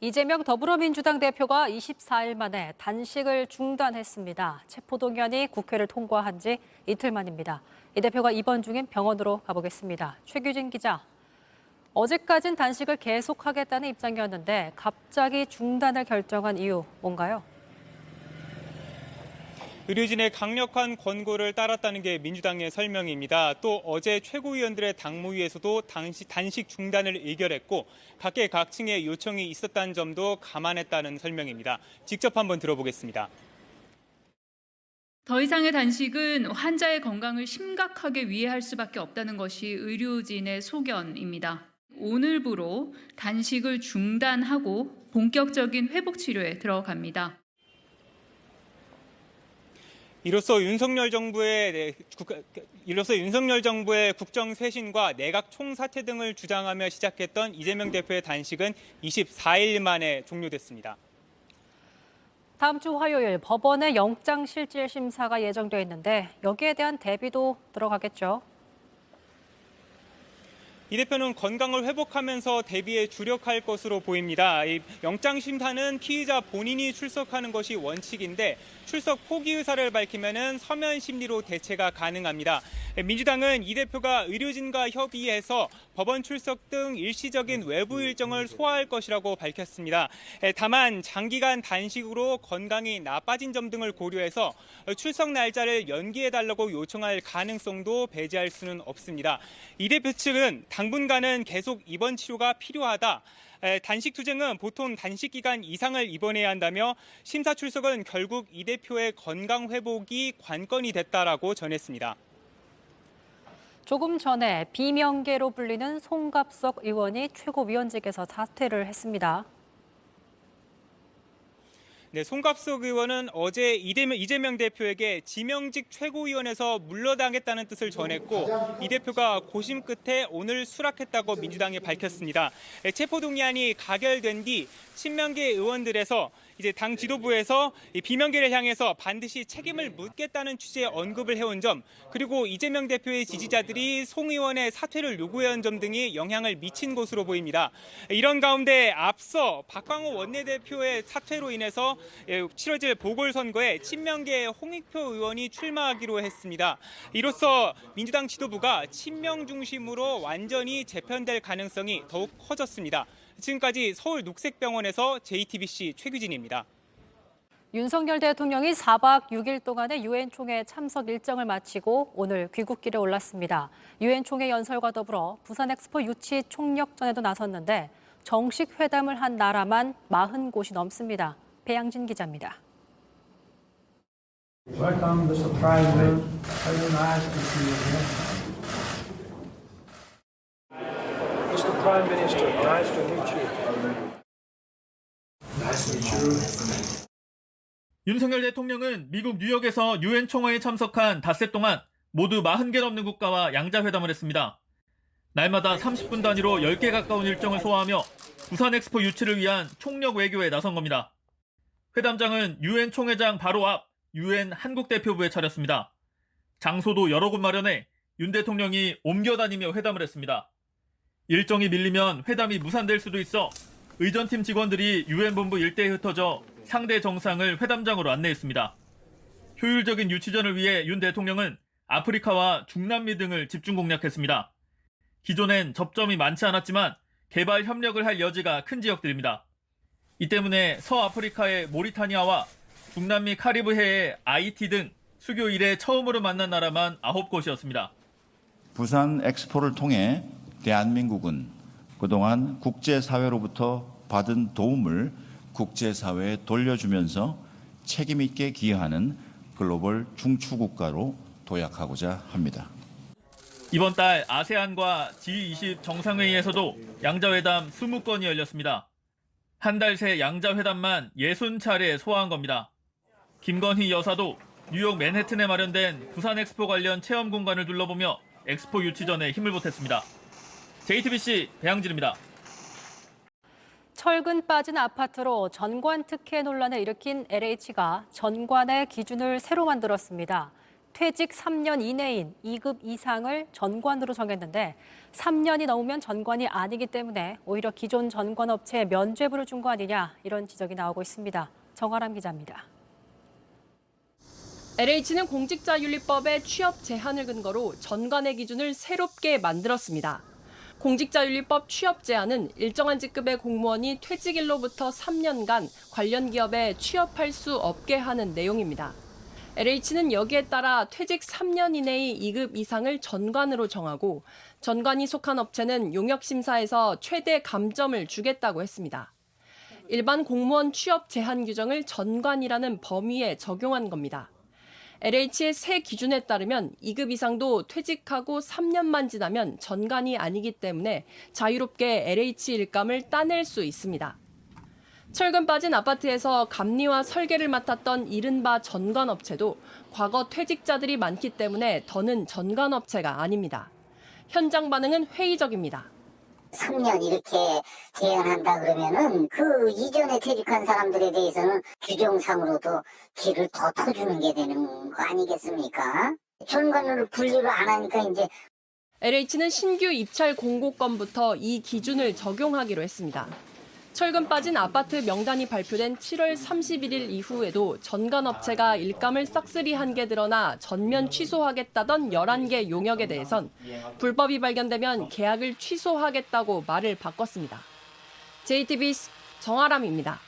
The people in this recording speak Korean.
이재명 더불어민주당 대표가 24일 만에 단식을 중단했습니다. 체포동의안이 국회를 통과한 지 이틀 만입니다. 이 대표가 입원 중인 병원으로 가보겠습니다. 최규진 기자. 어제까진 단식을 계속하겠다는 입장이었는데 갑자기 중단을 결정한 이유 뭔가요? 의료진의 강력한 권고를 따랐다는 게 민주당의 설명입니다. 또 어제 최고위원들의 당무위에서도 단식 중단을 의결했고 각계각층의 요청이 있었다는 점도 감안했다는 설명입니다. 직접 한번 들어보겠습니다. 더 이상의 단식은 환자의 건강을 심각하게 위해할 수밖에 없다는 것이 의료진의 소견입니다. 오늘부로 단식을 중단하고 본격적인 회복 치료에 들어갑니다. 이로써 윤석열 정부의 국정 쇄신과 내각 총사퇴 등을 주장하며 시작했던 이재명 대표의 단식은 24일 만에 종료됐습니다. 다음 주 화요일 법원의 영장실질 심사가 예정돼 있는데 여기에 대한 대비도 들어가겠죠. 이 대표는 건강을 회복하면서 대비에 주력할 것으로 보입니다. 이 영장심사는 피의자 본인이 출석하는 것이 원칙인데 출석 포기 의사를 밝히면 서면 심리로 대체가 가능합니다. 민주당은 이 대표가 의료진과 협의해서 법원 출석 등 일시적인 외부 일정을 소화할 것이라고 밝혔습니다. 다만 장기간 단식으로 건강이 나빠진 점 등을 고려해서 출석 날짜를 연기해달라고 요청할 가능성도 배제할 수는 없습니다. 이 대표 측은 당분간은 계속 입원 치료가 필요하다. 단식 투쟁은 보통 단식 기간 이상을 입원해야 한다며 심사 출석은 결국 이 대표의 건강 회복이 관건이 됐다라고 전했습니다. 조금 전에 비명계로 불리는 송갑석 의원이 최고위원직에서 사퇴를 했습니다. 네, 송갑석 의원은 어제 이재명 대표에게 지명직 최고위원에서 물러나겠다는 뜻을 전했고 이 대표가 고심 끝에 오늘 수락했다고 민주당이 밝혔습니다. 체포동의안이 가결된 뒤 친명계 의원들에서 이제 당 지도부에서 비명계를 향해서 반드시 책임을 묻겠다는 취지의 언급을 해온 점, 그리고 이재명 대표의 지지자들이 송 의원의 사퇴를 요구해온 점 등이 영향을 미친 것으로 보입니다. 이런 가운데 앞서 박광호 원내대표의 사퇴로 인해서 치러질 보궐선거에 친명계의 홍익표 의원이 출마하기로 했습니다. 이로써 민주당 지도부가 친명 중심으로 완전히 재편될 가능성이 더욱 커졌습니다. 지금까지 서울 녹색병원에서 JTBC 최규진입니다. 윤석열 대통령이 4박 6일 동안의 유엔 총회 참석 일정을 마치고 오늘 귀국길에 올랐습니다. 유엔 총회 연설과 더불어 부산 엑스포 유치 총력전에도 나섰는데 정식 회담을 한 나라만 40곳이 넘습니다. 배양진 기자입니다. Welcome, Mr. President. Very nice to see you here. Mr. Prime Minister, nice to meet you. Nice to meet you. 윤석열 대통령은 미국 뉴욕에서 유엔 총회에 참석한 닷새 동안 모두 40개 넘는 국가와 양자회담을 했습니다. 날마다 30분 단위로 10개 가까운 일정을 소화하며 부산 엑스포 유치를 위한 총력 외교에 나선 겁니다. 회담장은 유엔 총회장 바로 앞 유엔 한국 대표부에 차렸습니다. 장소도 여러 곳 마련해 윤 대통령이 옮겨 다니며 회담을 했습니다. 일정이 밀리면 회담이 무산될 수도 있어 의전팀 직원들이 유엔 본부 일대에 흩어져 상대 정상을 회담장으로 안내했습니다. 효율적인 유치전을 위해 윤 대통령은 아프리카와 중남미 등을 집중 공략했습니다. 기존엔 접점이 많지 않았지만 개발 협력을 할 여지가 큰 지역들입니다. 이 때문에 서아프리카의 모리타니아와 중남미 카리브해의 아이티 등 수교 이래 처음으로 만난 나라만 9곳이었습니다. 부산 엑스포를 통해 대한민국은 그동안 국제사회로부터 받은 도움을 국제사회에 돌려주면서 책임 있게 기여하는 글로벌 중추국가로 도약하고자 합니다. 이번 달 아세안과 G20 정상회의에서도 양자회담 20건이 열렸습니다. 한 달 새 양자회담만 60차례 소화한 겁니다. 김건희 여사도 뉴욕 맨해튼에 마련된 부산 엑스포 관련 체험 공간을 둘러보며 엑스포 유치 전에 힘을 보탰습니다. JTBC 배양진입니다. 철근 빠진 아파트로 전관 특혜 논란을 일으킨 LH가 전관의 기준을 새로 만들었습니다. 퇴직 3년 이내인 2급 이상을 전관으로 정했는데 3년이 넘으면 전관이 아니기 때문에 오히려 기존 전관 업체에 면죄부를 준 거 아니냐 이런 지적이 나오고 있습니다. 정아람 기자입니다. LH는 공직자윤리법의 취업 제한을 근거로 전관의 기준을 새롭게 만들었습니다. 공직자윤리법 취업 제한은 일정한 직급의 공무원이 퇴직일로부터 3년간 관련 기업에 취업할 수 없게 하는 내용입니다. LH는 여기에 따라 퇴직 3년 이내의 2급 이상을 전관으로 정하고 전관이 속한 업체는 용역심사에서 최대 감점을 주겠다고 했습니다. 일반 공무원 취업 제한 규정을 전관이라는 범위에 적용한 겁니다. LH의 새 기준에 따르면 2급 이상도 퇴직하고 3년만 지나면 전관이 아니기 때문에 자유롭게 LH 일감을 따낼 수 있습니다. 철근 빠진 아파트에서 감리와 설계를 맡았던 이른바 전관업체도 과거 퇴직자들이 많기 때문에 더는 전관업체가 아닙니다. 현장 반응은 회의적입니다. 3년 이렇게 제한한다 그러면은 그 이전에 퇴직한 사람들에 대해서는 규정상으로도 길을 더 터주는 게 되는 거 아니겠습니까? 전관으로 분리를 안 하니까 이제 LH는 신규 입찰 공고건부터 이 기준을 적용하기로 했습니다. 철근 빠진 아파트 명단이 발표된 7월 31일 이후에도 전관업체가 일감을 싹쓸이한 게 드러나 전면 취소하겠다던 11개 용역에 대해선 불법이 발견되면 계약을 취소하겠다고 말을 바꿨습니다. JTBC 정아람입니다.